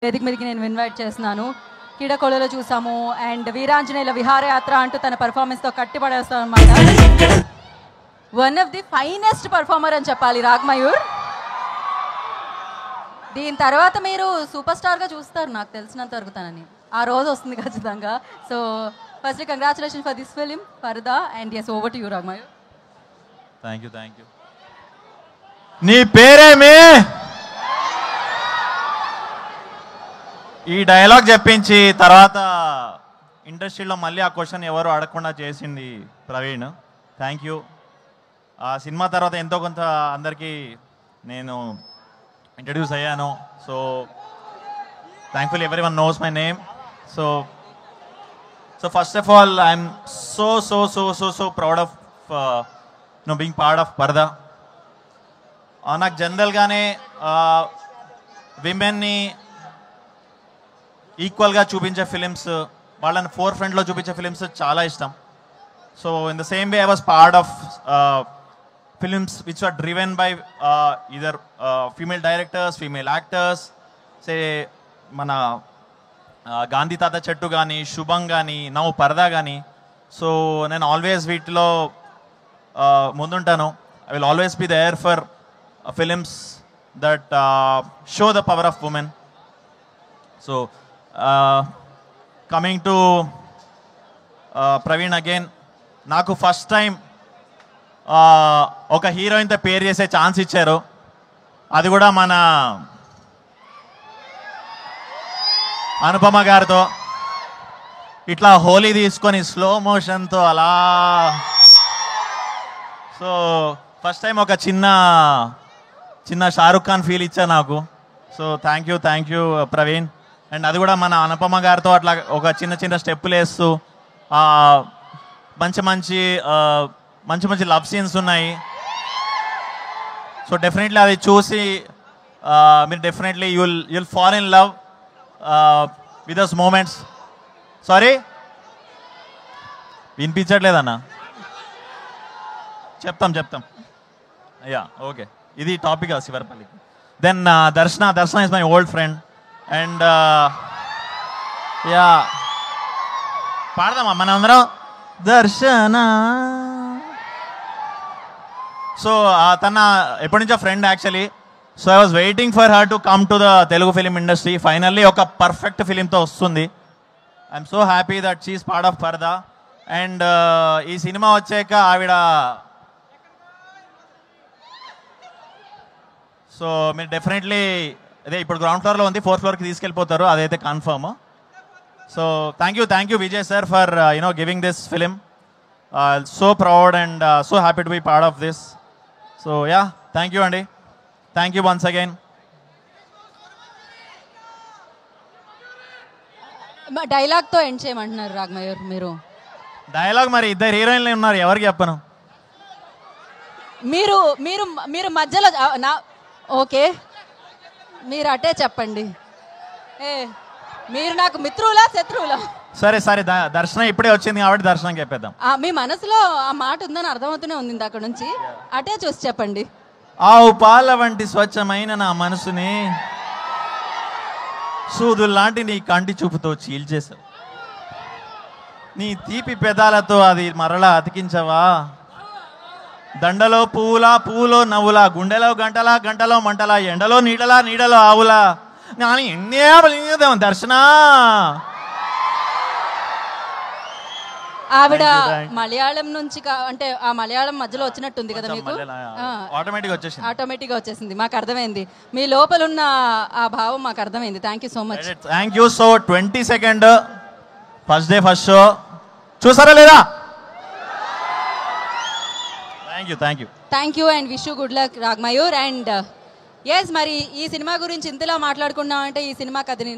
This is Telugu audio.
వేదిక మీదకి నేను ఇన్వైట్ చేస్తున్నాను. కీడకొలలో చూసాము అండ్ వీరాంజనేయుల విహారయాత్ర అంటూ తన పర్ఫార్మెన్స్తో కట్టిపడేస్తాను అనమాట. One of the finest performer అని చెప్పాలి రాగ్మయూర్. దీని తర్వాత మీరు సూపర్ స్టార్గా చూస్తారు నాకు తెలిసినంత వరకు తనని. ఆ రోజు వస్తుంది ఖచ్చితంగా. So firstly congratulation for this film Paradha and yes over to you Ragmayur. Thank you. నీ పేరేమి? ఈ డైలాగ్ చెప్పించి తర్వాత ఇండస్ట్రీలో మళ్ళీ ఆ క్వశ్చన్ ఎవరు అడగకుండా చేసింది ప్రవీణ్. Thank you. ఆ సినిమా తర్వాత ఎంతో కొంత అందరికీ నేను ఇంట్రడ్యూస్ అయ్యాను. So thankfully every one knows my name. So first of all I'm so proud of being part of Paradha. నాకు జనరల్గానే విమెన్ని ఈక్వల్గా చూపించే ఫిలిమ్స్, వాళ్ళని ఫోర్ ఫ్రంట్లో చూపించే ఫిలిమ్స్ చాలా ఇష్టం. So in the same way I was part of films which are driven by either female directors, female actors. Say మన గాంధీ తాత చెట్టు కానీ, శుభం కానీ, నవ్వు పరదా కానీ. సో నేను ఆల్వేస్ వీటిలో ముందుంటాను. I will always be there for films that show the power of women. So coming to Praveen again, నాకు ఫస్ట్ టైం ఒక హీరోయిన్తో పేరు చేసే ఛాన్స్ ఇచ్చారు. అది కూడా మన అనుపమ గారితో. ఇట్లా హోలీ తీసుకొని స్లో మోషన్తో అలా. సో ఫస్ట్ టైం ఒక చిన్న షారుఖ్ ఖాన్ ఫీల్ ఇచ్చా నాకు. So thank you Praveen. And అది కూడా మన అనుపమ గారితో అట్లా ఒక చిన్న స్టెప్పులు వేస్తూ మంచి లవ్ సీన్స్ ఉన్నాయి. సో డెఫినెట్లీ అది చూసి మీరు definitely you'll fall in love with those moments. Sorry వినిపించట్లేదన్నా? చెప్తాం. Yeah okay. ఇది టాపిక్ శివరపల్లికి. Then Darshana is my old friend. And yeah పాడదామా మనం అందరం దర్శన. సో తన ఎప్పటి నుంచో friend actually. So I was waiting for her to come to the Telugu film industry. Finally ఒక పర్ఫెక్ట్ ఫిలింతో వస్తుంది. I'm so happy that she is part of పరదా. అండ్ ఈ సినిమా వచ్చాక ఆవిడ సో మీరు డెఫినెట్లీ అదే ఇప్పుడు గ్రౌండ్ ఫ్లోర్లో ఉంది, 4th ఫ్లోర్కి తీసుకెళ్ళిపోతారు, అదైతే confirm. So thank you Vijay sir for giving this film. So proud and so happy to be part of this. So yeah thank you అండి. Thank you once again. డైలాగ్తో ఎండ్ చేయమంటున్నారు రాగ్మయూర్ మీరు. డైలాగ్ మరి ఇద్దరు హీరోయిన్లు ఉన్నారు, ఎవరికి చెప్పను. మీరు మధ్యలో ఓకే మీరు అటే చెప్పండి. మీరు నాకు మిత్రులా శత్రువులా? సరే దర్శనం ఇప్పుడే వచ్చింది కాబట్టి దర్శనం చెప్పేద్దాం. మీ మనసులో ఆ మాట ఉందని అర్థమవుతూనే ఉంది అక్కడ నుంచి. అటే చూసి చెప్పండి. ఆవు పాల వంటి స్వచ్ఛమైన నా మనసుని సూదుల్లాంటి నీ కంటి చూపుతో చీల్చేశావు. నీ తీపి పెదాలతో అది మరలా అతికించవా? దండలో పువ్వులో నవ్వులా, గుండెలో గంటలో మంటలా, ఎండలో నీడలో ఆవులా. కానీ ఎన్నే దర్శన. ఆవిడ మలయాళం నుంచి అంటే ఆ మలయాళం మధ్యలో వచ్చినట్టుంది కదా మీకు? ఆటోమేటిక్గా వచ్చేసింది. మాకు అర్థమైంది, మీ లోపల ఉన్న ఆ భావం మాకు అర్థమైంది. Thank you so much. Thank you. So 22nd first day first show చూసారా లేదా? Thank you and wish you good luck Ragmayur. And yes మరి ఈ సినిమా గురించి ఇంతలా మాట్లాడుకున్నామంటే ఈ సినిమా కథని